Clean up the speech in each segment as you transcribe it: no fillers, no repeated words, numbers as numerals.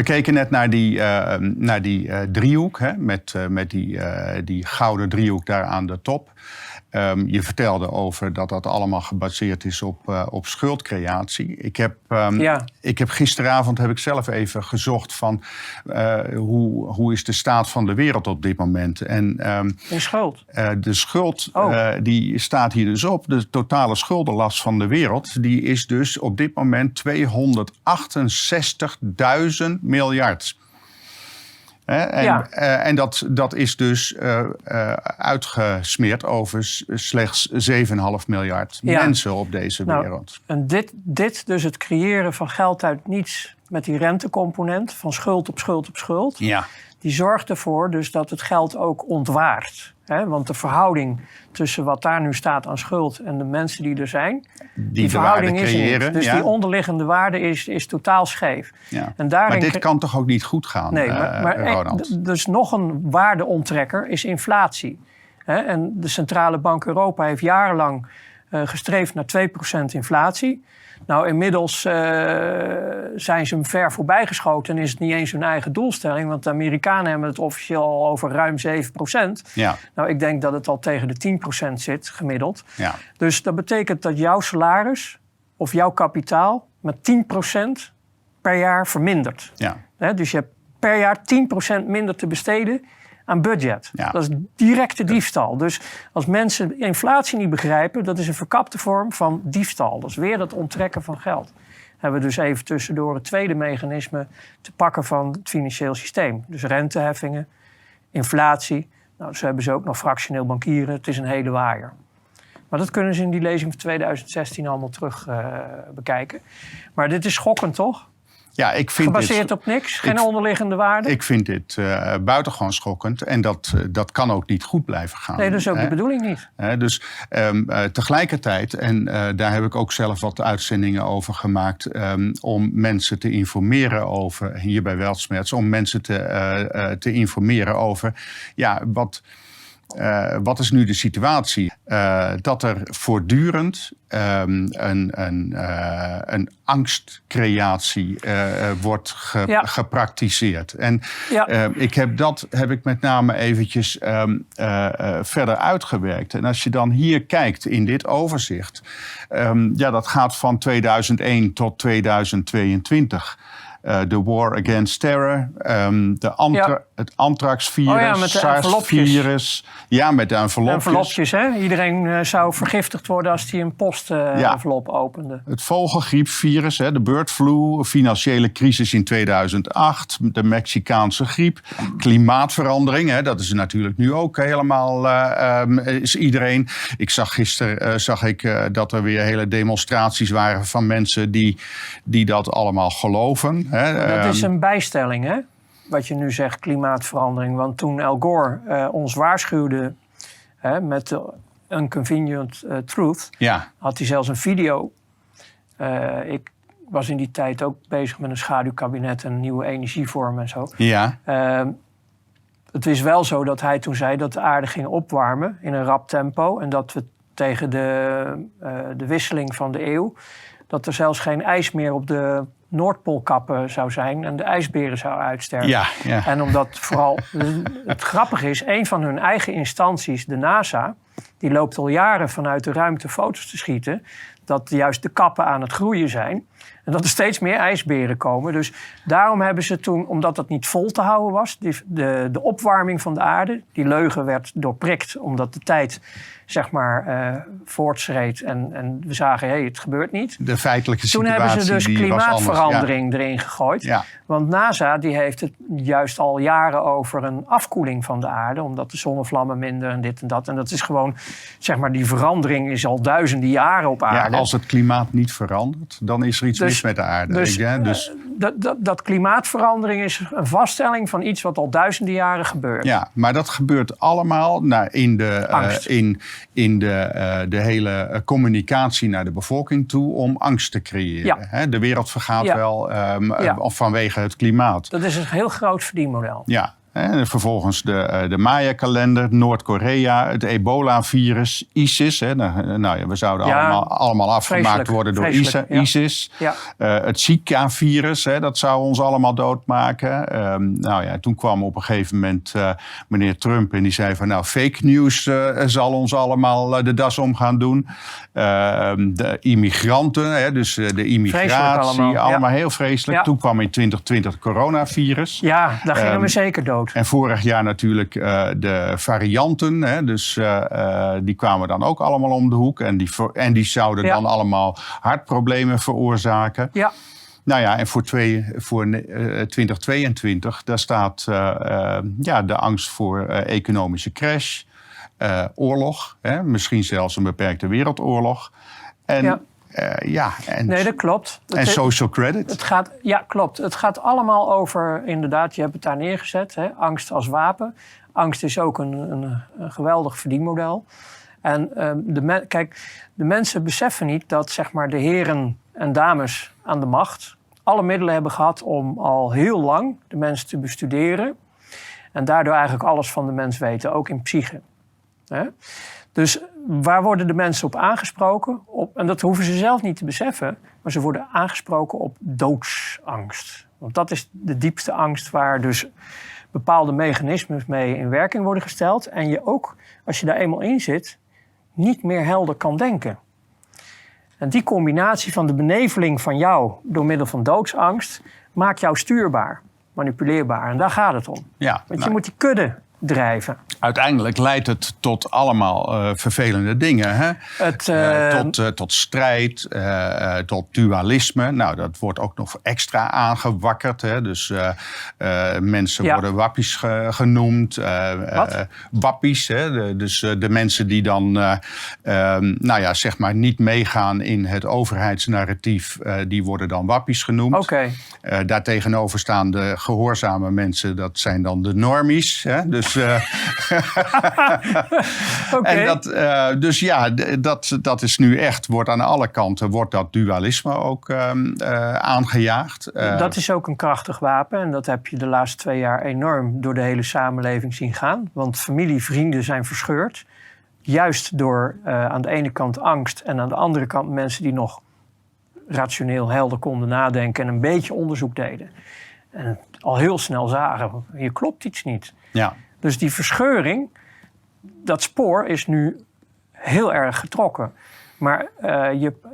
We keken net naar die driehoek, hè, met die gouden driehoek daar aan de top. Je vertelde over dat allemaal gebaseerd is op schuldcreatie. Ik heb gisteravond zelf even gezocht van hoe is de staat van de wereld op dit moment. En de schuld? De schuld die staat hier dus op. De totale schuldenlast van de wereld die is dus op dit moment 268.000 miljard. En dat is dus uitgesmeerd over slechts 7,5 miljard mensen op deze wereld. En dit dus het creëren van geld uit niets met die rentecomponent van schuld op schuld op schuld. Ja. Die zorgt ervoor dus dat het geld ook ontwaart. Want de verhouding tussen wat daar nu staat aan schuld en de mensen die er zijn, die verhouding is er niet. Dus die onderliggende waarde is totaal scheef. Ja. En daarin maar dit kan toch ook niet goed gaan, nee, maar Ronald? Dus nog een waardeonttrekker is inflatie. En de Centrale Bank Europa heeft jarenlang gestreefd naar 2% inflatie. Nou, inmiddels zijn ze hem ver voorbij geschoten en is het niet eens hun eigen doelstelling. Want de Amerikanen hebben het officieel al over ruim 7%. Ja. Nou, ik denk dat het al tegen de 10% zit, gemiddeld. Ja. Dus dat betekent dat jouw salaris of jouw kapitaal met 10% per jaar vermindert. Ja. Dus je hebt per jaar 10% minder te besteden aan budget. Ja. Dat is directe diefstal. Dus als mensen inflatie niet begrijpen, dat is een verkapte vorm van diefstal. Dat is weer het onttrekken van geld. Hebben we dus even tussendoor het tweede mechanisme te pakken van het financieel systeem. Dus renteheffingen, inflatie. Nou, zo hebben ze ook nog fractioneel bankieren. Het is een hele waaier. Maar dat kunnen ze in die lezing van 2016 allemaal terug bekijken. Maar dit is schokkend, toch? Ja, ik vind gebaseerd op niks? Geen onderliggende waarde? Ik vind dit buitengewoon schokkend. En dat kan ook niet goed blijven gaan. Nee, dat is ook de bedoeling niet. Dus tegelijkertijd, en daar heb ik ook zelf wat uitzendingen over gemaakt, om mensen te informeren over, hier bij Weltschmerz, om mensen te informeren over, wat is nu de situatie? Dat er voortdurend een angstcreatie wordt gepraktiseerd. En heb ik met name eventjes verder uitgewerkt. En als je dan hier kijkt in dit overzicht, dat gaat van 2001 tot 2022. De War Against Terror, het anthraxvirus, met de SARS-virus. Ja, met de envelopjes. Envelopjes, hè? Iedereen zou vergiftigd worden als hij een post-envelop opende. Het vogelgriepvirus, de bird flu, financiële crisis in 2008, de Mexicaanse griep, klimaatverandering, dat is natuurlijk nu ook helemaal, is iedereen. Ik zag gisteren dat er weer hele demonstraties waren van mensen die dat allemaal geloven. Dat is een bijstelling, hè? Wat je nu zegt, klimaatverandering. Want toen Al Gore ons waarschuwde met de Inconvenient Truth, had hij zelfs een video. Ik was in die tijd ook bezig met een schaduwkabinet en een nieuwe energievorm en zo. Ja. Het is wel zo dat hij toen zei dat de aarde ging opwarmen in een rap tempo. En dat we tegen de wisseling van de eeuw, dat er zelfs geen ijs meer op de Noordpoolkappen zou zijn en de ijsberen zouden uitsterven. Ja. En omdat vooral, het grappige is, een van hun eigen instanties, de NASA, die loopt al jaren vanuit de ruimte foto's te schieten, dat juist de kappen aan het groeien zijn en dat er steeds meer ijsberen komen. Dus daarom hebben ze toen, omdat dat niet vol te houden was, de opwarming van de aarde, die leugen werd doorprikt, omdat de tijd voortschreed en we zagen, het gebeurt niet. De feitelijke situatie. Toen hebben ze dus klimaatverandering erin gegooid. Ja. Want NASA die heeft het juist al jaren over een afkoeling van de aarde, omdat de zonnevlammen minder en dit en dat. En dat is gewoon, die verandering is al duizenden jaren op aarde. Ja, als het klimaat niet verandert, dan is er iets mis met de aarde. Dat klimaatverandering is een vaststelling van iets wat al duizenden jaren gebeurt. Ja, maar dat gebeurt allemaal in de hele communicatie naar de bevolking toe om angst te creëren. Ja. De wereld vergaat wel vanwege het klimaat. Dat is een heel groot verdienmodel. Ja. En vervolgens de Maya-kalender, Noord-Korea, het ebola-virus, ISIS. Hè. Nou ja, we zouden allemaal afgemaakt worden door ISIS. Ja. Het Zika-virus, dat zou ons allemaal doodmaken. Nou ja, toen kwam op een gegeven moment meneer Trump en die zei van... nou, fake news zal ons allemaal de das om gaan doen. De immigranten, dus de immigratie, allemaal heel vreselijk. Ja. Toen kwam in 2020 het coronavirus. Ja, daar gingen we zeker dood. En vorig jaar natuurlijk de varianten. Dus die kwamen dan ook allemaal om de hoek. En die zouden dan allemaal hartproblemen veroorzaken. Ja. Nou ja, en voor 2022, daar staat de angst voor economische crash, oorlog. Misschien zelfs een beperkte wereldoorlog. En... nee, dat klopt. En social credit. Klopt. Het gaat allemaal over, inderdaad, je hebt het daar neergezet. Hè, angst als wapen. Angst is ook een geweldig verdienmodel. En de mensen beseffen niet dat zeg maar, de heren en dames aan de macht... alle middelen hebben gehad om al heel lang de mensen te bestuderen. En daardoor eigenlijk alles van de mens weten, ook in psyche. Hè? Dus waar worden de mensen op aangesproken? En dat hoeven ze zelf niet te beseffen. Maar ze worden aangesproken op doodsangst. Want dat is de diepste angst waar dus bepaalde mechanismes mee in werking worden gesteld. En je ook, als je daar eenmaal in zit, niet meer helder kan denken. En die combinatie van de beneveling van jou door middel van doodsangst... maakt jou stuurbaar, manipuleerbaar. En daar gaat het om. Ja, want je moet die kudde drijven. Uiteindelijk leidt het tot allemaal vervelende dingen. Hè? Tot strijd, tot dualisme. Nou, dat wordt ook nog extra aangewakkerd. Hè? Dus mensen worden wappies genoemd. Wappies, hè? Dus de mensen die dan zeg maar niet meegaan in het overheidsnarratief... die worden dan wappies genoemd. Okay. Daartegenover staan de gehoorzame mensen. Dat zijn dan de normies. Hè? Dus Okay. En dat is nu echt, wordt aan alle kanten, wordt dat dualisme ook aangejaagd. Dat is ook een krachtig wapen en dat heb je de laatste 2 jaar enorm door de hele samenleving zien gaan. Want familie, vrienden zijn verscheurd. Juist door aan de ene kant angst en aan de andere kant mensen die nog rationeel helder konden nadenken en een beetje onderzoek deden. En al heel snel zagen, hier klopt iets niet. Ja. Dus die verscheuring, dat spoor is nu heel erg getrokken. Maar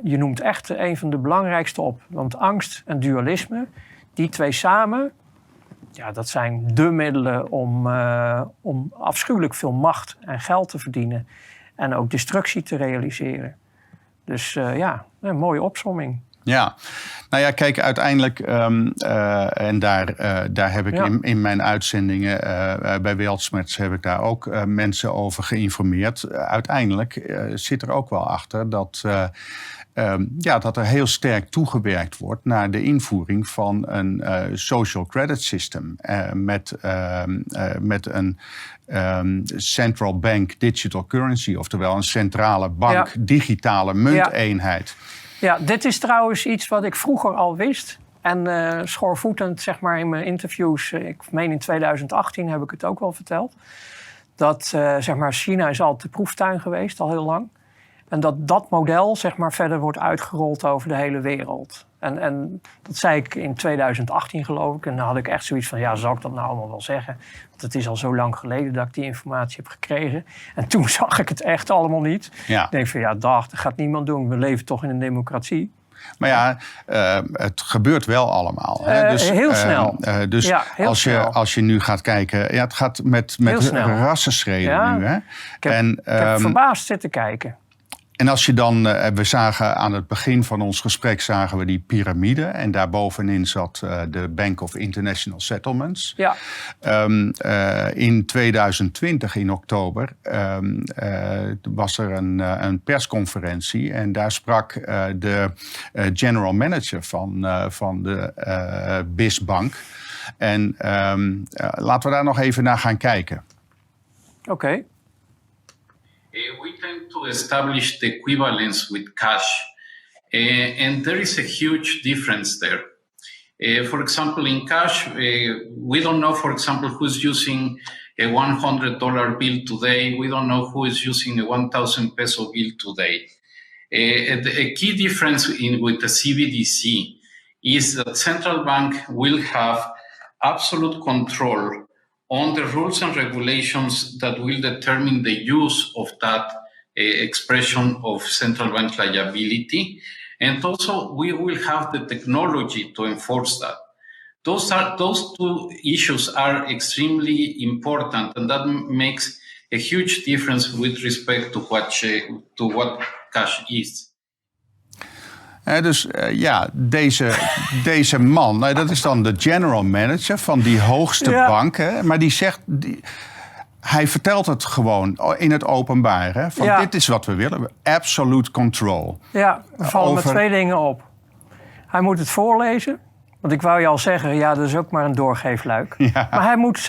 je noemt echt een van de belangrijkste op. Want angst en dualisme, die 2 samen... ja, dat zijn dé middelen om afschuwelijk veel macht en geld te verdienen. En ook destructie te realiseren. Dus een mooie opsomming. Ja, nou ja, kijk, uiteindelijk, en daar heb ik in mijn uitzendingen bij Weltschmerz heb ik daar ook mensen over geïnformeerd. Uiteindelijk zit er ook wel achter dat er heel sterk toegewerkt wordt naar de invoering van een social credit system. Met een central bank digital currency, oftewel een centrale bank digitale munteenheid. Ja, dit is trouwens iets wat ik vroeger al wist. En schoorvoetend, zeg maar, in mijn interviews... ik meen in 2018 heb ik het ook wel verteld... dat zeg maar, China is altijd de proeftuin geweest, al heel lang. En dat model, zeg maar, verder wordt uitgerold over de hele wereld. En dat zei ik in 2018, geloof ik. En dan had ik echt zoiets van, zal ik dat nou allemaal wel zeggen? Want het is al zo lang geleden dat ik die informatie heb gekregen. En toen zag ik het echt allemaal niet. Ja. Ik denk van, dat gaat niemand doen. We leven toch in een democratie. Maar het gebeurt wel allemaal. Hè? Dus, heel snel. Als je nu gaat kijken... het gaat met rassenschreden nu. Hè? Ik heb verbaasd zitten kijken. En als je dan, we zagen aan het begin van ons gesprek zagen we die piramide. En daarbovenin zat de Bank of International Settlements. Ja. In 2020, in oktober, was er een persconferentie. En daar sprak de general manager van de BIS-bank. En laten we daar nog even naar gaan kijken. Oké. We tend to establish the equivalence with cash, and there is a huge difference there. For example, in cash, we don't know, for example, who's using a $100 bill today. We don't know who is using a 1,000 peso bill today. A key difference with the CBDC is that central bank will have absolute control on the rules and regulations that will determine the use of that expression of central bank liability. And also, we will have the technology to enforce that. Those two issues are extremely important, and that makes a huge difference with respect to what cash is. Dus deze man, dat is dan de general manager van die hoogste bank. Hè, maar die zegt, hij vertelt het gewoon in het openbaar. Hè, van dit is wat we willen, absolute control. Ja, er vallen me twee dingen op. Hij moet het voorlezen. Want ik wou je al zeggen, dat is ook maar een doorgeefluik. Ja. Maar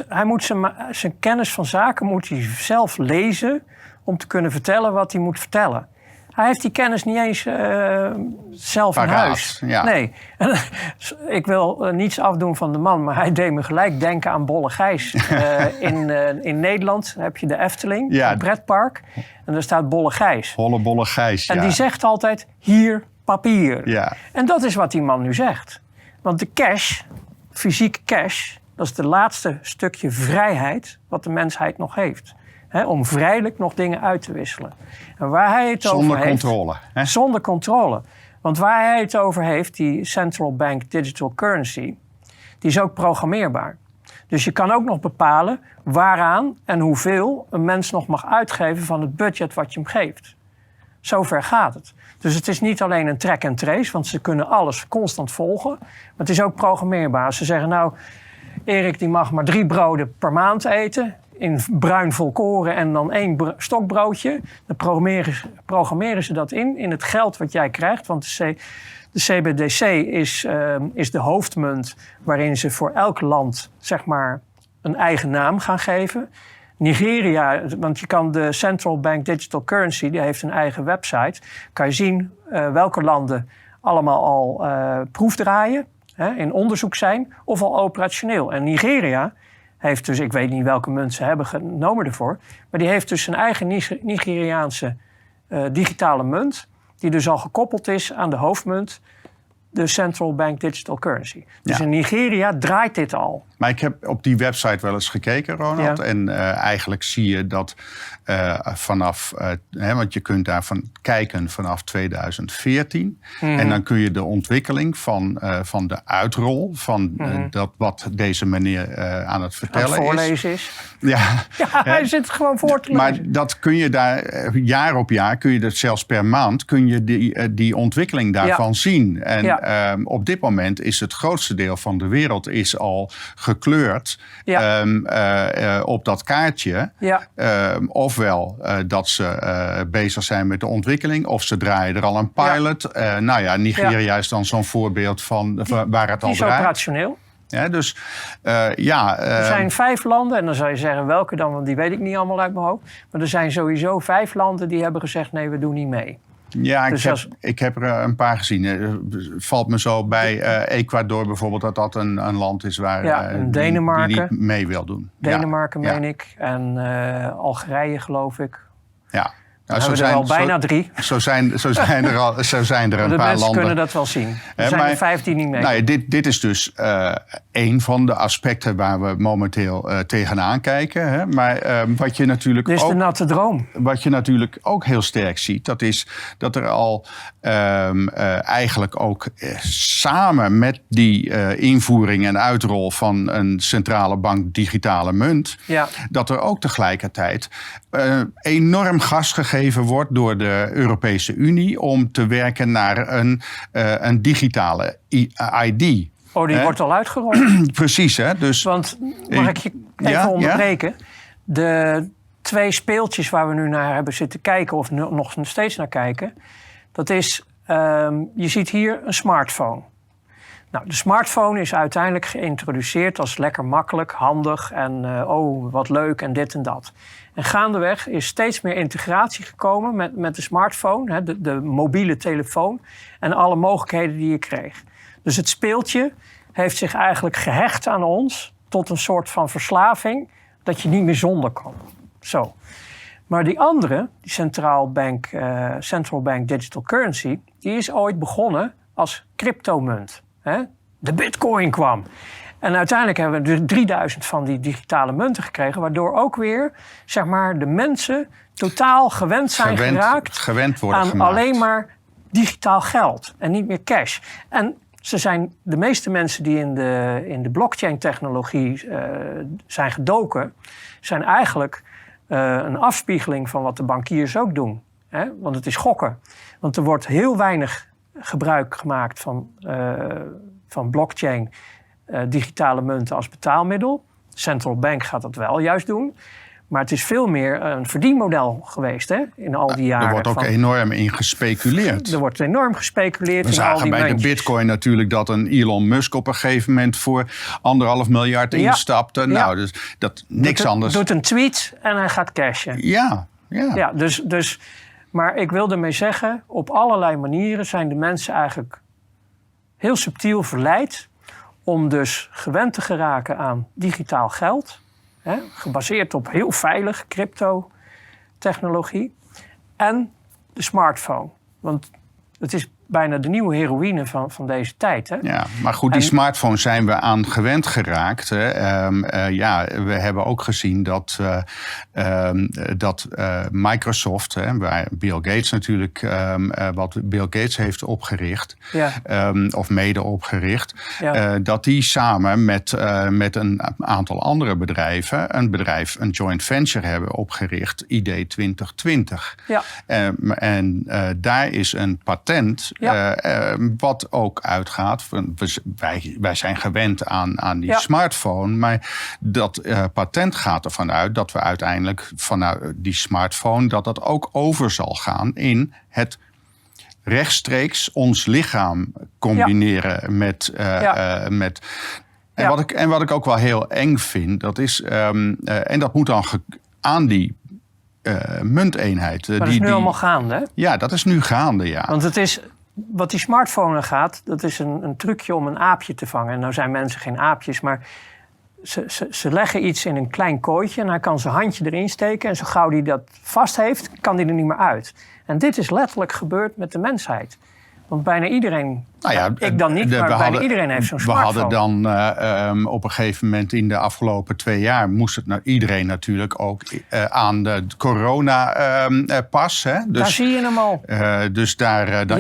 hij moet zijn kennis van zaken moet hij zelf lezen om te kunnen vertellen wat hij moet vertellen. Hij heeft die kennis niet eens zelf in huis. Ja. Nee. Ik wil niets afdoen van de man, maar hij deed me gelijk denken aan Bolle Gijs. In Nederland heb je de Efteling, een pretpark. En daar staat Bolle Gijs. Bolle Gijs, En die zegt altijd, hier papier. Ja. En dat is wat die man nu zegt. Want de cash, fysieke cash, dat is de laatste stukje vrijheid wat de mensheid nog heeft. Om vrijelijk nog dingen uit te wisselen. En waar hij het over heeft... Zonder controle. Hè? Zonder controle. Want waar hij het over heeft, die central bank digital currency, die is ook programmeerbaar. Dus je kan ook nog bepalen waaraan en hoeveel een mens nog mag uitgeven van het budget wat je hem geeft. Zover gaat het. Dus het is niet alleen een track and trace, want ze kunnen alles constant volgen. Maar het is ook programmeerbaar. Ze zeggen, nou, Erik die mag maar 3 broden per maand eten, in bruin volkoren en dan 1 stokbroodje. Dan programmeren ze dat in het geld wat jij krijgt. Want de CBDC is de hoofdmunt waarin ze voor elk land zeg maar een eigen naam gaan geven. Nigeria, want je kan de Central Bank Digital Currency, die heeft een eigen website. Kan je zien welke landen allemaal al proefdraaien, in onderzoek zijn of al operationeel. En Nigeria heeft dus, ik weet niet welke munt ze hebben genomen ervoor, maar die heeft dus zijn eigen Nigeriaanse digitale munt, die dus al gekoppeld is aan de hoofdmunt, de Central Bank Digital Currency. Dus in Nigeria draait dit al. Maar ik heb op die website wel eens gekeken, Ronald. Ja. En eigenlijk zie je dat vanaf... want je kunt daarvan kijken vanaf 2014. Mm-hmm. En dan kun je de ontwikkeling van de uitrol... van dat wat deze meneer aan het vertellen is. Aan het voorlezen is. Ja, hij zit gewoon voor te lezen. Maar dat kun je daar jaar op jaar... kun je dat zelfs per maand... kun je die ontwikkeling daarvan zien. En op dit moment is het grootste deel van de wereld... is al gekleurd op dat kaartje. Ja. Ofwel dat ze bezig zijn met de ontwikkeling... of ze draaien er al een pilot. Nigeria is dan zo'n voorbeeld van waar het al draait. Die is operationeel. Ja, dus er zijn 5 landen, en dan zou je zeggen welke dan, want die weet ik niet allemaal uit mijn hoofd. Maar er zijn sowieso 5 landen die hebben gezegd, nee, we doen niet mee. Ja, ik heb er een paar gezien. Valt me zo bij Ecuador bijvoorbeeld dat een land is waar die niet mee wil doen. Denemarken meen ik en Algerije geloof ik. Ja. Nou, zo zijn er al bijna 3. Zo zijn er een paar landen. De mensen kunnen dat wel zien. Er zijn er 5 die niet mee. Nou ja, dit is dus één van de aspecten waar we momenteel tegenaan kijken. Hè. Maar wat je natuurlijk dit is de natte droom. Wat je natuurlijk ook heel sterk ziet, dat is dat er al eigenlijk ook samen met die invoering en uitrol van een centrale bank digitale munt, dat er ook tegelijkertijd enorm gas gegeven wordt door de Europese Unie om te werken naar een digitale ID. Oh, die wordt al uitgerold? Precies, hè. Dus, want, mag ik je even onderbreken? Ja? De 2 speeltjes waar we nu naar hebben zitten kijken, of nog steeds naar kijken, dat is, je ziet hier een smartphone. Nou, de smartphone is uiteindelijk geïntroduceerd als lekker makkelijk, handig en wat leuk en dit en dat. En gaandeweg is steeds meer integratie gekomen met de smartphone, de mobiele telefoon en alle mogelijkheden die je kreeg. Dus het speeltje heeft zich eigenlijk gehecht aan ons tot een soort van verslaving dat je niet meer zonder kan. Zo. Maar die andere, die central bank digital currency, die is ooit begonnen als cryptomunt. Hè? De bitcoin kwam. En uiteindelijk hebben we dus 3000 van die digitale munten gekregen, waardoor ook weer, zeg maar, de mensen totaal gewend zijn geraakt worden aan gemaakt. alleen maar digitaal geld en niet meer cash. En de meeste mensen die in de blockchain-technologie zijn gedoken, zijn eigenlijk een afspiegeling van wat de bankiers ook doen. Hè? Want het is gokken. Want er wordt heel weinig gebruik gemaakt van blockchain, digitale munten als betaalmiddel. Central bank gaat dat wel juist doen. Maar het is veel meer een verdienmodel geweest, hè, in al die jaren. Er wordt ook enorm in gespeculeerd. Er wordt enorm gespeculeerd We in al zagen die bij muntjes. de bitcoin natuurlijk dat een Elon Musk op een gegeven moment voor 1,5 miljard instapte. Ja. Nou, dus dat niks anders. Doet een tweet en hij gaat cashen. Ja. Dus, maar ik wil ermee zeggen, op allerlei manieren zijn de mensen eigenlijk heel subtiel verleid om dus gewend te geraken aan digitaal geld. Hè, gebaseerd op heel veilig crypto-technologie. En de smartphone. Want het is bijna de nieuwe heroïne van deze tijd. Hè? Ja, maar goed, die smartphones zijn we aan gewend geraakt. Hè. We hebben ook gezien dat Microsoft, waar Bill Gates natuurlijk, wat Bill Gates heeft opgericht, of mede opgericht, dat die samen met een aantal andere bedrijven een joint venture hebben opgericht, ID 2020. Ja. En daar is een patent. Wat ook uitgaat, wij zijn gewend aan die smartphone, maar dat patent gaat ervan uit dat we uiteindelijk vanuit die smartphone dat ook over zal gaan in het rechtstreeks ons lichaam combineren met. En wat ik ook wel heel eng vind, dat is, en dat moet dan aan die munteenheid. Maar dat is nu allemaal gaande, hè? Ja, dat is nu gaande, ja. Want het is, wat die smartphone gaat, dat is een trucje om een aapje te vangen. En nou zijn mensen geen aapjes, maar ze leggen iets in een klein kooitje en hij kan zijn handje erin steken. En zo gauw hij dat vast heeft, kan hij er niet meer uit. En dit is letterlijk gebeurd met de mensheid. Want bijna iedereen, ik dan niet, maar bijna iedereen heeft zo'n smartphone. We hadden dan op een gegeven moment in de afgelopen 2 jaar moest het iedereen natuurlijk ook aan de corona-pas. Dus, daar zie je hem al. Dus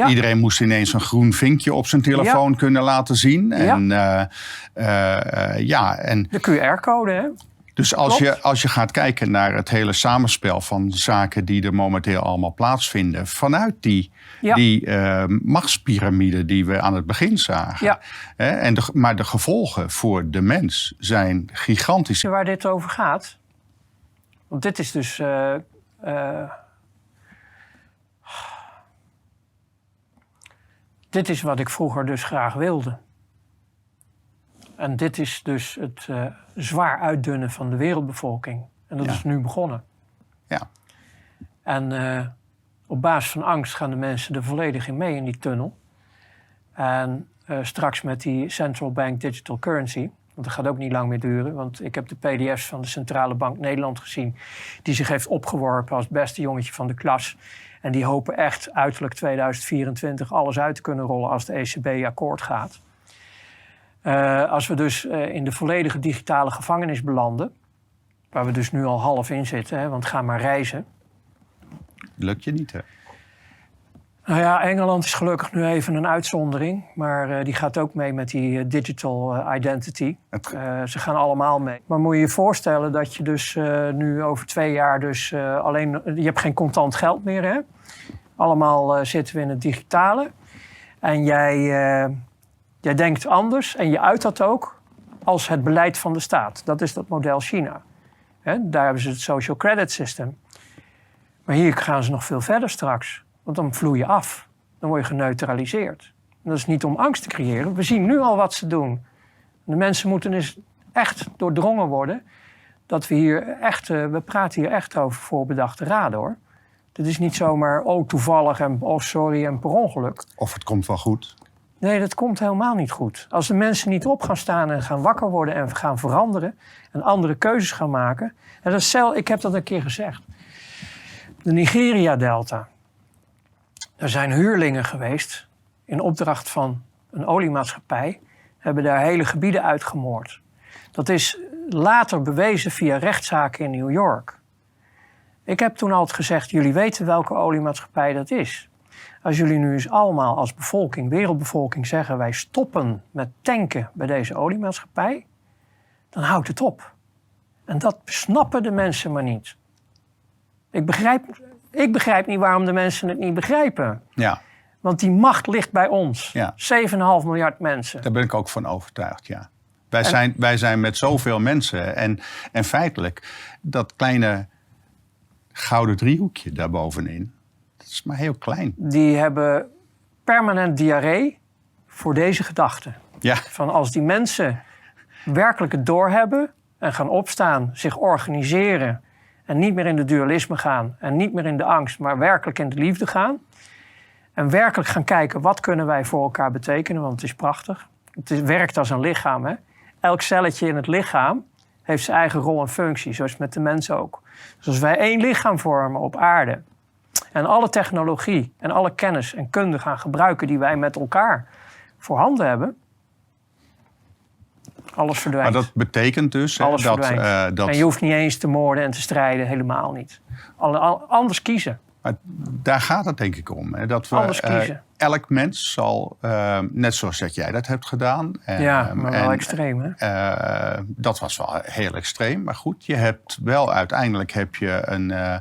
iedereen moest ineens een groen vinkje op zijn telefoon kunnen laten zien. En, en de QR-code, hè? Dus als je gaat kijken naar het hele samenspel van zaken die er momenteel allemaal plaatsvinden, vanuit die machtspyramide die we aan het begin zagen. Ja. Maar de gevolgen voor de mens zijn gigantisch. Waar dit over gaat, want dit is dus dit is wat ik vroeger dus graag wilde. En dit is dus het zwaar uitdunnen van de wereldbevolking. En dat is nu begonnen. Ja. En op basis van angst gaan de mensen er volledig in mee in die tunnel. En straks met die central bank digital currency, want dat gaat ook niet lang meer duren, want ik heb de pdf's van de Centrale Bank Nederland gezien, die zich heeft opgeworpen als beste jongetje van de klas. En die hopen echt uiterlijk 2024 alles uit te kunnen rollen als de ECB akkoord gaat. Als we dus in de volledige digitale gevangenis belanden, waar we dus nu al half in zitten, hè, want ga maar reizen. Lukt je niet, hè? Nou ja, Engeland is gelukkig nu even een uitzondering, maar die gaat ook mee met die digital identity. Ze gaan allemaal mee. Maar moet je je voorstellen dat je dus nu over 2 jaar dus alleen, je hebt geen contant geld meer, hè? Allemaal zitten we in het digitale. En jij denkt anders en je uit dat ook als het beleid van de staat. Dat is dat model China. Daar hebben ze het social credit system. Maar hier gaan ze nog veel verder straks. Want dan vloei je af. Dan word je geneutraliseerd. En dat is niet om angst te creëren. We zien nu al wat ze doen. De mensen moeten dus echt doordrongen worden dat we hier echt, we praten hier echt over voorbedachte raden, hoor. Dit is niet zomaar toevallig en sorry en per ongeluk. Of het komt wel goed. Nee, dat komt helemaal niet goed. Als de mensen niet op gaan staan en gaan wakker worden en gaan veranderen en andere keuzes gaan maken. En dat is ik heb dat een keer gezegd. De Nigeria-delta. Er zijn huurlingen geweest in opdracht van een oliemaatschappij. Hebben daar hele gebieden uitgemoord. Dat is later bewezen via rechtszaken in New York. Ik heb toen altijd gezegd, jullie weten welke oliemaatschappij dat is. Als jullie nu eens allemaal als bevolking, wereldbevolking zeggen, wij stoppen met tanken bij deze oliemaatschappij, dan houdt het op. En dat snappen de mensen maar niet. Ik begrijp niet waarom de mensen het niet begrijpen. Ja. Want die macht ligt bij ons. Ja. 7,5 miljard mensen. Daar ben ik ook van overtuigd, ja. Wij zijn met zoveel mensen. En feitelijk, dat kleine gouden driehoekje daarbovenin, dat is maar heel klein. Die hebben permanent diarree voor deze gedachte. Ja. Van als die mensen werkelijk het doorhebben en gaan opstaan, zich organiseren en niet meer in de dualisme gaan en niet meer in de angst, maar werkelijk in de liefde gaan. En werkelijk gaan kijken, wat kunnen wij voor elkaar betekenen, want het is prachtig. Het werkt als een lichaam. Hè? Elk celletje in het lichaam heeft zijn eigen rol en functie, zoals met de mens ook. Dus als wij één lichaam vormen op aarde en alle technologie en alle kennis en kunde gaan gebruiken die wij met elkaar voorhanden hebben, alles verdwijnt. Maar dat betekent dus Alles dat... verdwijnt. En je hoeft niet eens te moorden en te strijden, helemaal niet. Anders kiezen. Maar daar gaat het denk ik om. Hè? Dat Anders we, kiezen. Elk mens zal, net zoals dat jij dat hebt gedaan. Ja, maar wel extreem, hè? Dat was wel heel extreem. Maar goed, je hebt wel uiteindelijk heb je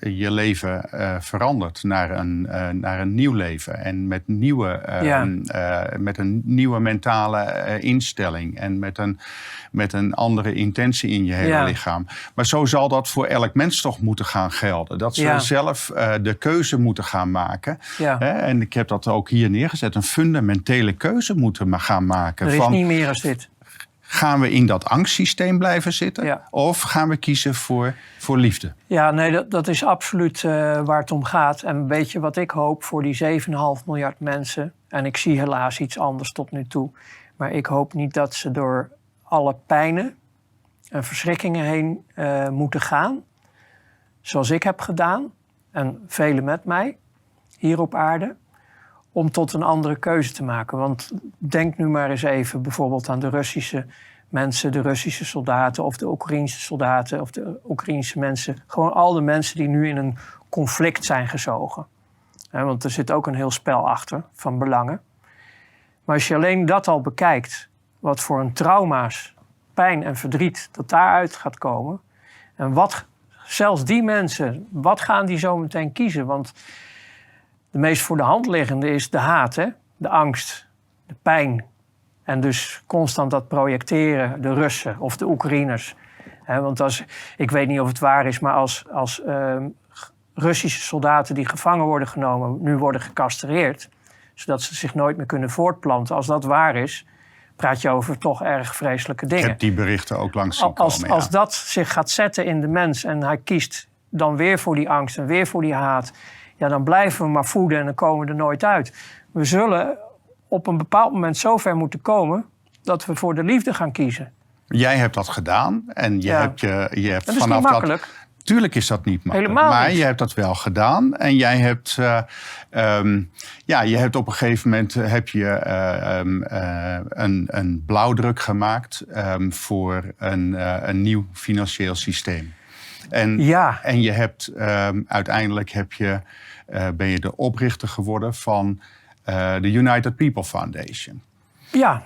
je leven veranderd naar een nieuw leven. En met met een nieuwe mentale instelling. En met een andere intentie in je hele lichaam. Maar zo zal dat voor elk mens toch moeten gaan gelden. Dat ze zelf de keuze moeten gaan maken. Ja. En ik heb dat ook hier neergezet. Een fundamentele keuze moeten gaan maken. Er is niet meer als dit. Gaan we in dat angstsysteem blijven zitten? Ja. Of gaan we kiezen voor liefde? Ja, nee, dat is absoluut waar het om gaat. En weet je wat ik hoop voor die 7,5 miljard mensen? En ik zie helaas iets anders tot nu toe. Maar ik hoop niet dat ze door alle pijnen en verschrikkingen heen moeten gaan. Zoals ik heb gedaan. En velen met mij. Hier op aarde. Om tot een andere keuze te maken. Want denk nu maar eens even bijvoorbeeld aan de Russische mensen, de Russische soldaten of de Oekraïnse soldaten of de Oekraïnse mensen. Gewoon al de mensen die nu in een conflict zijn gezogen. Want er zit ook een heel spel achter van belangen. Maar als je alleen dat al bekijkt, wat voor een trauma's, pijn en verdriet dat daaruit gaat komen. En wat zelfs die mensen, wat gaan die zo meteen kiezen? Want de meest voor de hand liggende is de haat, hè? De angst, de pijn. En dus constant dat projecteren, de Russen of de Oekraïners. Want ik weet niet of het waar is, maar als Russische soldaten die gevangen worden genomen, nu worden gecastreerd, zodat ze zich nooit meer kunnen voortplanten. Als dat waar is, praat je over toch erg vreselijke dingen. Ik heb die berichten ook langs zien komen. Als dat zich gaat zetten in de mens en hij kiest dan weer voor die angst en weer voor die haat, ja, dan blijven we maar voeden en dan komen we er nooit uit. We zullen op een bepaald moment zo ver moeten komen dat we voor de liefde gaan kiezen. Jij hebt dat gedaan en je hebt dat is vanaf niet makkelijk. dat. Tuurlijk is dat niet makkelijk. Helemaal maar niet. je hebt dat wel gedaan en jij hebt, je hebt op een gegeven moment een blauwdruk gemaakt voor een nieuw financieel systeem. En je hebt uiteindelijk ben je de oprichter geworden van de United People Foundation. Ja,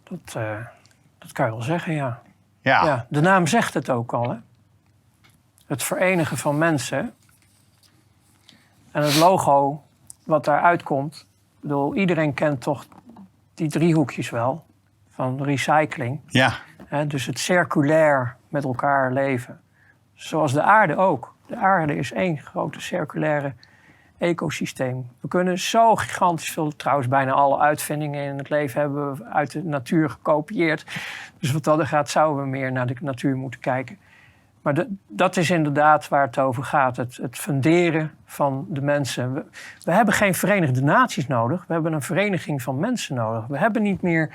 dat kan je wel zeggen, ja. Ja. De naam zegt het ook al, hè. Het verenigen van mensen. En het logo wat daaruit komt. Ik bedoel, iedereen kent toch die driehoekjes wel. Van recycling. Ja. Dus het circulair met elkaar leven. Zoals de aarde ook. De aarde is één grote circulaire ecosysteem. We kunnen zo gigantisch veel, trouwens bijna alle uitvindingen in het leven hebben we uit de natuur gekopieerd. Dus wat dat er gaat, zouden we meer naar de natuur moeten kijken. Maar dat is inderdaad waar het over gaat. Het funderen van de mensen. We hebben geen Verenigde Naties nodig. We hebben een vereniging van mensen nodig. We hebben niet meer...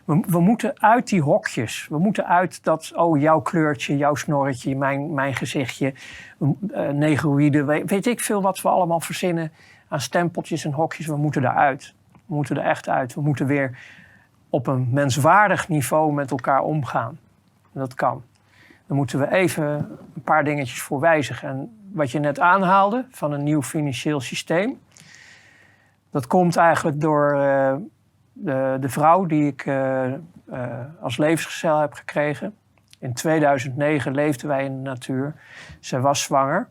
We moeten uit die hokjes. We moeten uit dat, jouw kleurtje, jouw snorretje, mijn gezichtje, negroïde, weet ik veel wat we allemaal verzinnen aan stempeltjes en hokjes. We moeten daaruit. We moeten er echt uit. We moeten weer op een menswaardig niveau met elkaar omgaan. En dat kan. Dan moeten we even een paar dingetjes voor wijzigen. En wat je net aanhaalde van een nieuw financieel systeem, dat komt eigenlijk door de vrouw die ik als levensgezel heb gekregen. In 2009 leefden wij in de natuur. Zij was zwanger.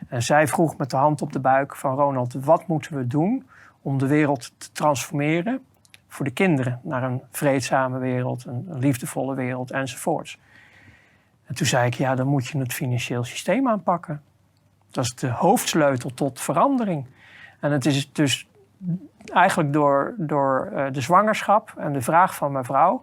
En zij vroeg met de hand op de buik van Ronald, wat moeten we doen om de wereld te transformeren voor de kinderen naar een vreedzame wereld, een liefdevolle wereld enzovoorts. En toen zei ik, dan moet je het financieel systeem aanpakken. Dat is de hoofdsleutel tot verandering. En het is dus eigenlijk door de zwangerschap en de vraag van mijn vrouw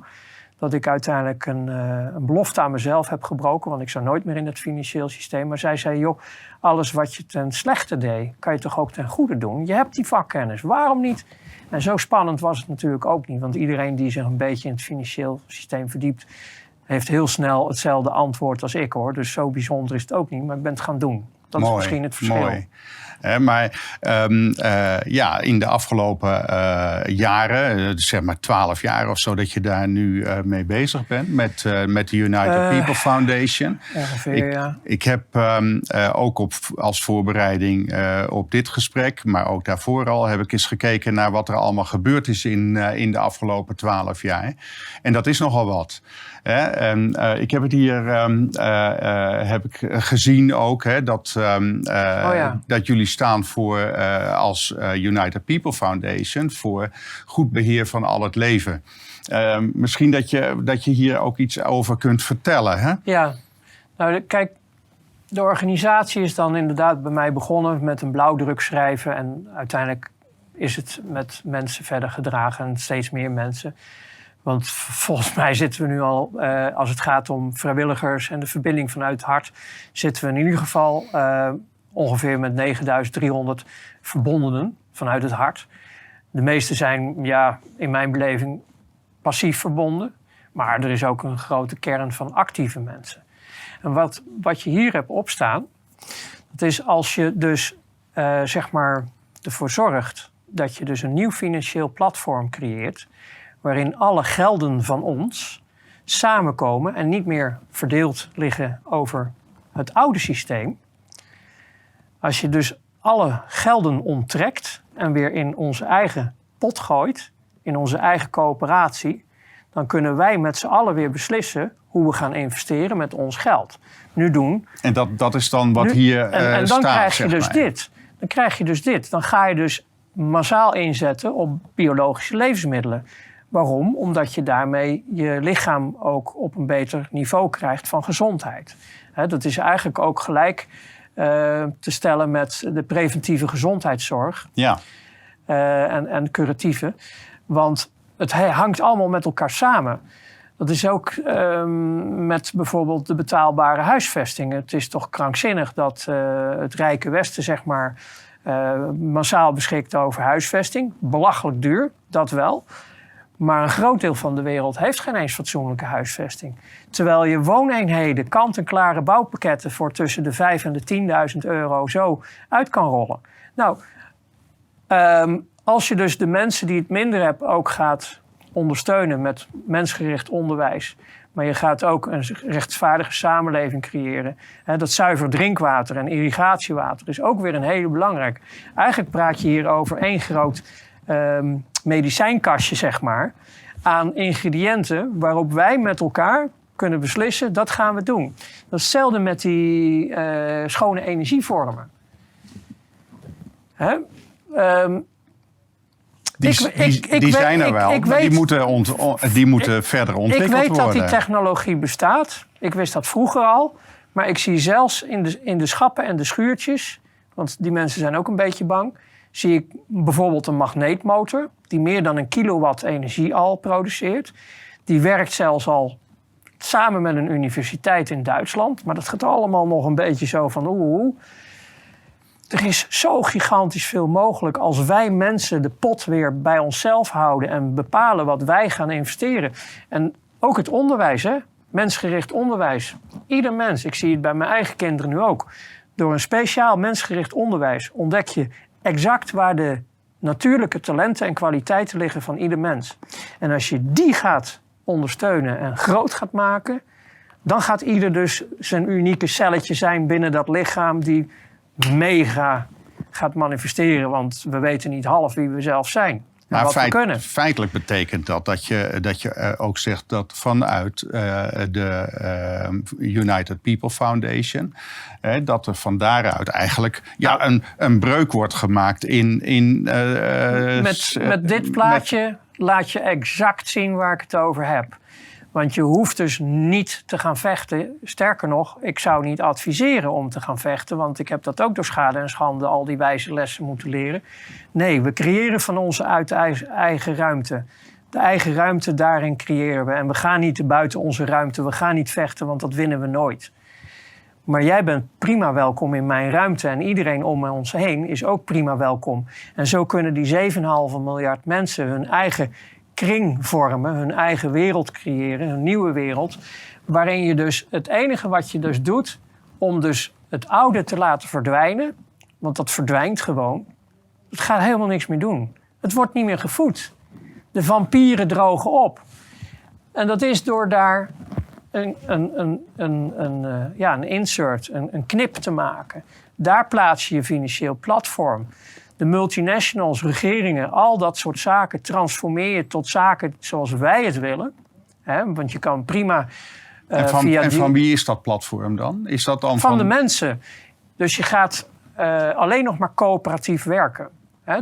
dat ik uiteindelijk een belofte aan mezelf heb gebroken, want ik zou nooit meer in het financieel systeem. Maar zij zei, joh, alles wat je ten slechte deed, kan je toch ook ten goede doen? Je hebt die vakkennis, waarom niet? En zo spannend was het natuurlijk ook niet, want iedereen die zich een beetje in het financieel systeem verdiept, heeft heel snel hetzelfde antwoord als ik, hoor. Dus zo bijzonder is het ook niet, maar ik ben het gaan doen. Dat is misschien het verschil. Mooi. Maar in de afgelopen jaren, zeg maar 12 jaar of zo, dat je daar nu mee bezig bent met de United People Foundation. Ongeveer, ja. Ik heb ook als voorbereiding op dit gesprek, maar ook daarvoor al, heb ik eens gekeken naar wat er allemaal gebeurd is in de afgelopen 12 jaar. En dat is nogal wat. Ik heb het hier heb ik gezien ook, dat jullie staan voor als United People Foundation voor goed beheer van al het leven. Misschien dat je hier ook iets over kunt vertellen. Hè? Ja, nou kijk, de organisatie is dan inderdaad bij mij begonnen met een blauwdruk schrijven. En uiteindelijk is het met mensen verder gedragen en steeds meer mensen. Want volgens mij zitten we nu al, als het gaat om vrijwilligers en de verbinding vanuit het hart, zitten we in ieder geval ongeveer met 9300 verbondenen vanuit het hart. De meeste zijn, in mijn beleving, passief verbonden. Maar er is ook een grote kern van actieve mensen. En wat je hier hebt opstaan, dat is als je dus ervoor zorgt dat je dus een nieuw financieel platform creëert, waarin alle gelden van ons samenkomen en niet meer verdeeld liggen over het oude systeem. Als je dus alle gelden onttrekt en weer in onze eigen pot gooit, in onze eigen coöperatie, dan kunnen wij met z'n allen weer beslissen hoe we gaan investeren met ons geld. Nu doen. En dat is dan wat hier en dan staat, krijg je dus maar. dit. Dan krijg je dus dit. Dan ga je dus massaal inzetten op biologische levensmiddelen. Waarom? Omdat je daarmee je lichaam ook op een beter niveau krijgt van gezondheid. Dat is eigenlijk ook gelijk te stellen met de preventieve gezondheidszorg. Ja. En curatieve. Want het hangt allemaal met elkaar samen. Dat is ook met bijvoorbeeld de betaalbare huisvesting. Het is toch krankzinnig dat het rijke Westen, zeg maar, massaal beschikt over huisvesting. Belachelijk duur, dat wel. Maar een groot deel van de wereld heeft geen eens fatsoenlijke huisvesting. Terwijl je wooneenheden, kant-en-klare bouwpakketten voor tussen de 5.000 en de 10.000 euro zo uit kan rollen. Nou, als je dus de mensen die het minder hebben ook gaat ondersteunen met mensgericht onderwijs, maar je gaat ook een rechtvaardige samenleving creëren. Dat zuiver drinkwater en irrigatiewater is ook weer een hele belangrijke. Eigenlijk praat je hier over één groot medicijnkastje, zeg maar, aan ingrediënten waarop wij met elkaar kunnen beslissen, dat gaan we doen. Dat is hetzelfde met die schone energievormen. Die zijn er wel, maar die moeten verder ontwikkeld worden. Ik weet dat die technologie bestaat. Ik wist dat vroeger al. Maar ik zie zelfs in de schappen en de schuurtjes, want die mensen zijn ook een beetje bang, zie ik bijvoorbeeld een magneetmotor die meer dan 1 kilowatt energie al produceert. Die werkt zelfs al samen met een universiteit in Duitsland. Maar dat gaat allemaal nog een beetje zo van Er is zo gigantisch veel mogelijk als wij mensen de pot weer bij onszelf houden en bepalen wat wij gaan investeren. En ook het onderwijs, hè? Mensgericht onderwijs. Ieder mens, ik zie het bij mijn eigen kinderen nu ook. Door een speciaal mensgericht onderwijs ontdek je exact waar de natuurlijke talenten en kwaliteiten liggen van ieder mens. En als je die gaat ondersteunen en groot gaat maken, dan gaat ieder dus zijn unieke celletje zijn binnen dat lichaam die mega gaat manifesteren. Want we weten niet half wie we zelf zijn. Maar wat we kunnen. Feitelijk betekent dat je ook zegt dat vanuit de United People Foundation, dat er van daaruit eigenlijk een breuk wordt gemaakt in met dit plaatje laat je exact zien waar ik het over heb. Want je hoeft dus niet te gaan vechten. Sterker nog, ik zou niet adviseren om te gaan vechten. Want ik heb dat ook door schade en schande al die wijze lessen moeten leren. Nee, we creëren van onze uit de eigen ruimte. De eigen ruimte, daarin creëren we. En we gaan niet buiten onze ruimte. We gaan niet vechten, want dat winnen we nooit. Maar jij bent prima welkom in mijn ruimte. En iedereen om ons heen is ook prima welkom. En zo kunnen die 7,5 miljard mensen hun eigen kring vormen, hun eigen wereld creëren, een nieuwe wereld, waarin je dus het enige wat je dus doet om dus het oude te laten verdwijnen, want dat verdwijnt gewoon, het gaat helemaal niks meer doen. Het wordt niet meer gevoed. De vampieren drogen op. En dat is door daar een insert, een knip te maken. Daar plaats je je financieel platform. De multinationals, regeringen, al dat soort zaken transformeer je tot zaken zoals wij het willen. Want je kan prima van wie is dat platform dan? Is dat dan van de mensen. Dus je gaat alleen nog maar coöperatief werken.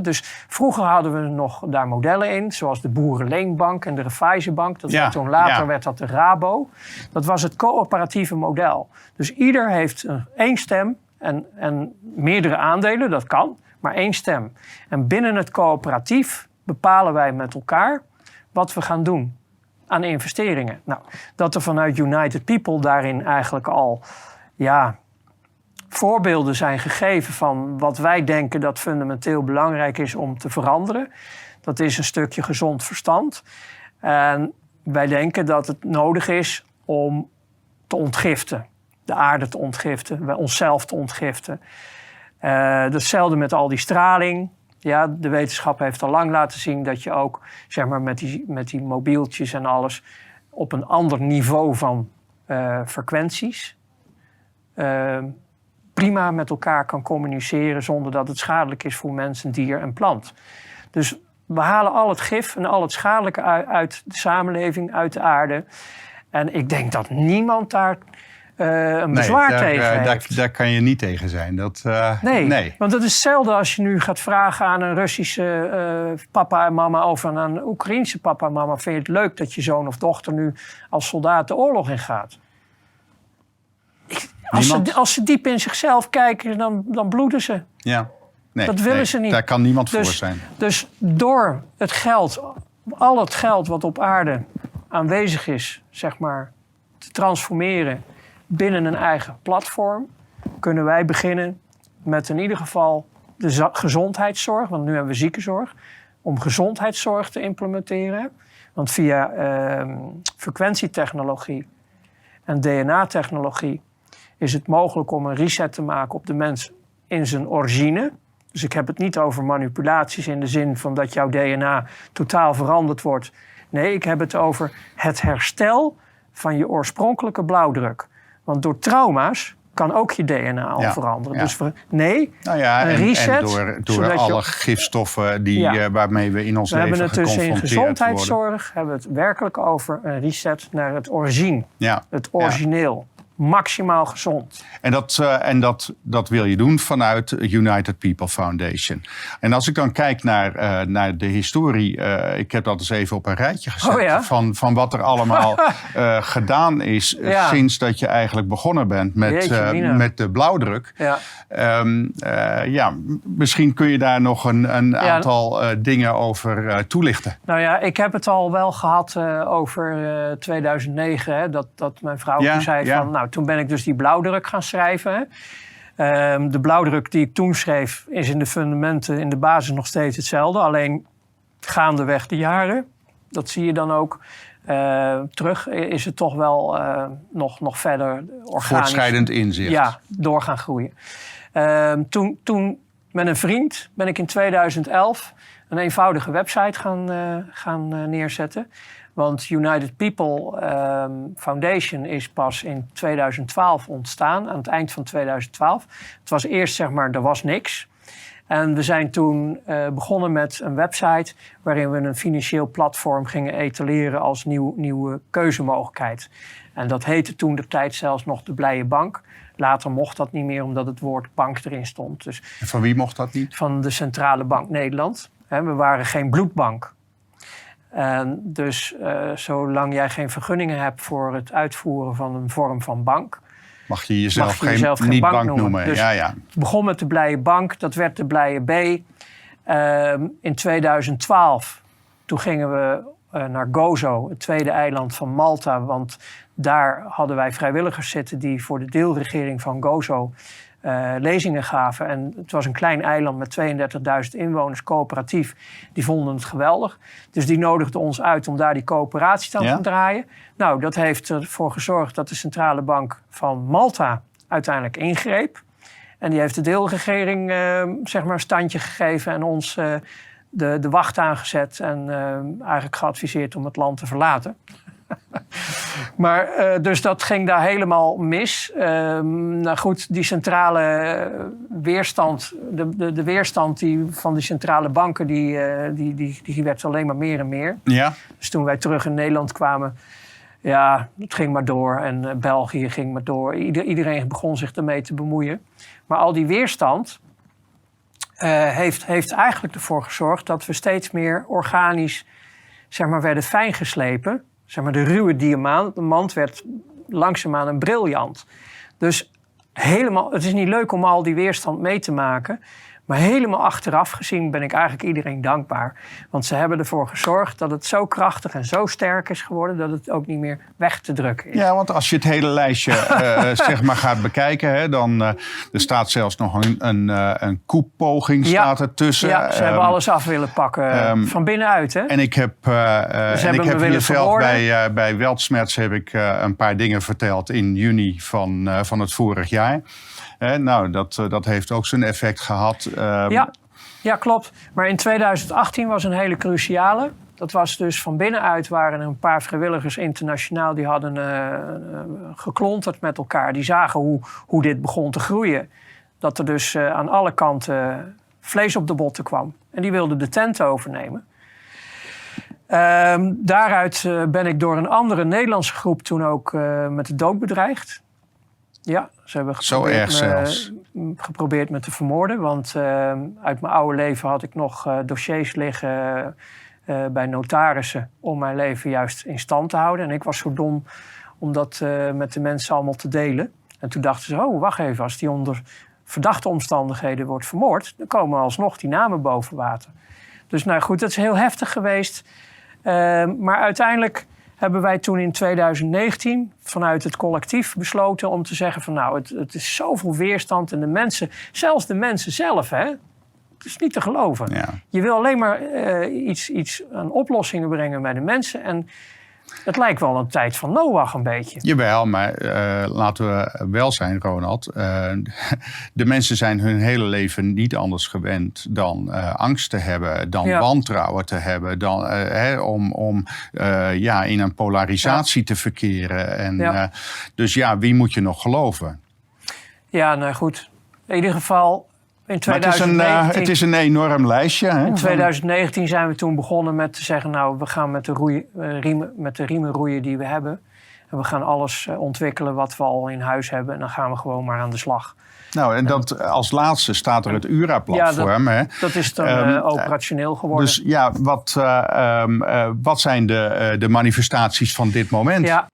Dus vroeger hadden we nog daar modellen in, zoals de Boerenleenbank en de Raiffeisenbank. Toen later werd dat de Rabo. Dat was het coöperatieve model. Dus ieder heeft één stem en meerdere aandelen, dat kan. Maar één stem. En binnen het coöperatief bepalen wij met elkaar wat we gaan doen aan investeringen. Nou, dat er vanuit United People daarin eigenlijk al voorbeelden zijn gegeven van wat wij denken dat fundamenteel belangrijk is om te veranderen. Dat is een stukje gezond verstand. En wij denken dat het nodig is om te ontgiften. De aarde te ontgiften, onszelf te ontgiften. Hetzelfde met al die straling. Ja, de wetenschap heeft al lang laten zien dat je ook zeg maar, met die mobieltjes en alles op een ander niveau van frequenties prima met elkaar kan communiceren zonder dat het schadelijk is voor mens, dier en plant. Dus we halen al het gif en al het schadelijke uit de samenleving, uit de aarde. En ik denk dat niemand daar een bezwaar tegen heeft. Daar kan je niet tegen zijn. Nee, want het is hetzelfde als je nu gaat vragen aan een Russische papa en mama of aan een Oekraïense papa en mama. Vind je het leuk dat je zoon of dochter nu als soldaat de oorlog ingaat? Als ze diep in zichzelf kijken, dan bloeden ze. Ja. Nee, dat willen ze niet. Daar kan niemand voor zijn. Dus door het geld, al het geld wat op aarde aanwezig is, zeg maar, te transformeren binnen een eigen platform, kunnen wij beginnen met in ieder geval de gezondheidszorg, want nu hebben we ziekenzorg, om gezondheidszorg te implementeren. Want via frequentietechnologie en DNA-technologie is het mogelijk om een reset te maken op de mens in zijn origine. Dus ik heb het niet over manipulaties in de zin van dat jouw DNA totaal veranderd wordt. Nee, ik heb het over het herstel van je oorspronkelijke blauwdruk. Want door trauma's kan ook je DNA al veranderen. Ja. Dus een reset. En door alle gifstoffen waarmee we in ons leven geconfronteerd worden. We hebben het dus in gezondheidszorg hebben we het werkelijk over een reset naar het origine. Ja. Het origineel. maximaal gezond. En dat wil je doen vanuit United People Foundation. En als ik dan kijk naar de historie, ik heb dat eens even op een rijtje gezet, van wat er allemaal gedaan is sinds dat je eigenlijk begonnen bent met de blauwdruk. Ja. Misschien kun je daar nog een aantal dingen over toelichten. Nou ja, ik heb het al wel gehad over 2009, hè, dat mijn vrouw toen zei van, nou, toen ben ik dus die blauwdruk gaan schrijven. De blauwdruk die ik toen schreef is in de fundamenten, in de basis nog steeds hetzelfde. Alleen gaandeweg de jaren, dat zie je dan ook terug, is het toch wel nog verder organisch. Voortschrijdend inzicht. Ja, door gaan groeien. Toen met een vriend ben ik in 2011 een eenvoudige website gaan neerzetten. Want United People Foundation is pas in 2012 ontstaan, aan het eind van 2012. Het was eerst, zeg maar, er was niks. En we zijn toen begonnen met een website waarin we een financieel platform gingen etaleren als nieuwe keuzemogelijkheid. En dat heette toen de tijd zelfs nog de Blije Bank. Later mocht dat niet meer omdat het woord bank erin stond. Dus en van wie mocht dat niet? Van de Centrale Bank Nederland. We waren geen bloedbank. En dus zolang jij geen vergunningen hebt voor het uitvoeren van een vorm van bank, mag je jezelf geen bank noemen. Dus het begon met de Blije Bank, dat werd de Blije B. In 2012, toen gingen we naar Gozo, het tweede eiland van Malta. Want daar hadden wij vrijwilligers zitten die voor de deelregering van Gozo lezingen gaven. En het was een klein eiland met 32.000 inwoners, coöperatief. Die vonden het geweldig. Dus die nodigden ons uit om daar die coöperatie aan te draaien. Nou, dat heeft ervoor gezorgd dat de Centrale Bank van Malta uiteindelijk ingreep. En die heeft de deelregering zeg maar een standje gegeven en ons de wacht aangezet en eigenlijk geadviseerd om het land te verlaten. Maar dus dat ging daar helemaal mis. Nou goed, die centrale weerstand, de weerstand van die centrale banken, die werd alleen maar meer en meer. Ja. Dus toen wij terug in Nederland kwamen, ja, het ging maar door. En België ging maar door. Iedereen begon zich ermee te bemoeien. Maar al die weerstand heeft eigenlijk ervoor gezorgd dat we steeds meer organisch, zeg maar, werden fijngeslepen. Zeg maar, de ruwe diamant werd langzaamaan een briljant. Dus helemaal, het is niet leuk om al die weerstand mee te maken. Maar helemaal achteraf gezien ben ik eigenlijk iedereen dankbaar. Want ze hebben ervoor gezorgd dat het zo krachtig en zo sterk is geworden dat het ook niet meer weg te drukken is. Ja, want als je het hele lijstje zeg maar gaat bekijken, hè, dan er staat zelfs nog een koepoging staat ertussen. Ja, ze hebben alles af willen pakken van binnenuit. Hè? En ik heb hier zelf bij Weltschmerz heb ik een paar dingen verteld in juni van het vorig jaar. Nou, dat heeft ook zijn effect gehad. Ja, klopt. Maar in 2018 was een hele cruciale. Dat was dus van binnenuit waren er een paar vrijwilligers internationaal die hadden geklonterd met elkaar. Die zagen hoe dit begon te groeien. Dat er dus aan alle kanten vlees op de botten kwam. En die wilden de tent overnemen. Daaruit ben ik door een andere Nederlandse groep toen ook met de dood bedreigd. Ja, ze hebben geprobeerd me te vermoorden. Want uit mijn oude leven had ik nog dossiers liggen bij notarissen om mijn leven juist in stand te houden. En ik was zo dom om dat met de mensen allemaal te delen. En toen dachten ze, oh, wacht even, als die onder verdachte omstandigheden wordt vermoord, dan komen alsnog die namen boven water. Dus nou goed, dat is heel heftig geweest. Maar uiteindelijk hebben wij toen in 2019 vanuit het collectief besloten om te zeggen van nou, het is zoveel weerstand en de mensen, zelfs de mensen zelf, hè, het is niet te geloven. Ja. Je wil alleen maar iets aan oplossingen brengen bij de mensen en het lijkt wel een tijd van Noach een beetje. Jawel, maar laten we wel zijn, Ronald. De mensen zijn hun hele leven niet anders gewend dan angst te hebben, dan wantrouwen te hebben, dan om in een polarisatie te verkeren. En, dus ja, wie moet je nog geloven? Ja, nou goed. In ieder geval in 2019... Het is een enorm lijstje. Hè? In 2019 zijn we toen begonnen met te zeggen, nou, we gaan met de riemen roeien die we hebben. En we gaan alles ontwikkelen wat we al in huis hebben. En dan gaan we gewoon maar aan de slag. Nou, en dat als laatste staat er het URA-platform. Ja, dat is dan operationeel geworden. Dus ja, wat zijn de manifestaties van dit moment? Ja.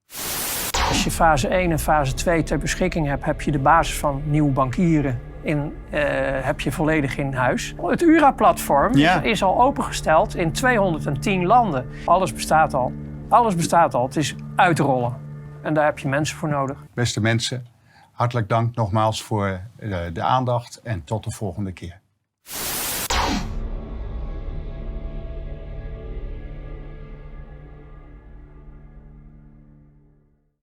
Als je fase 1 en fase 2 ter beschikking hebt, heb je de basis van nieuw bankieren heb je volledig in huis. Het URA-platform is al opengesteld in 210 landen. Alles bestaat al. Alles bestaat al. Het is uitrollen. En daar heb je mensen voor nodig. Beste mensen, hartelijk dank nogmaals voor de aandacht en tot de volgende keer.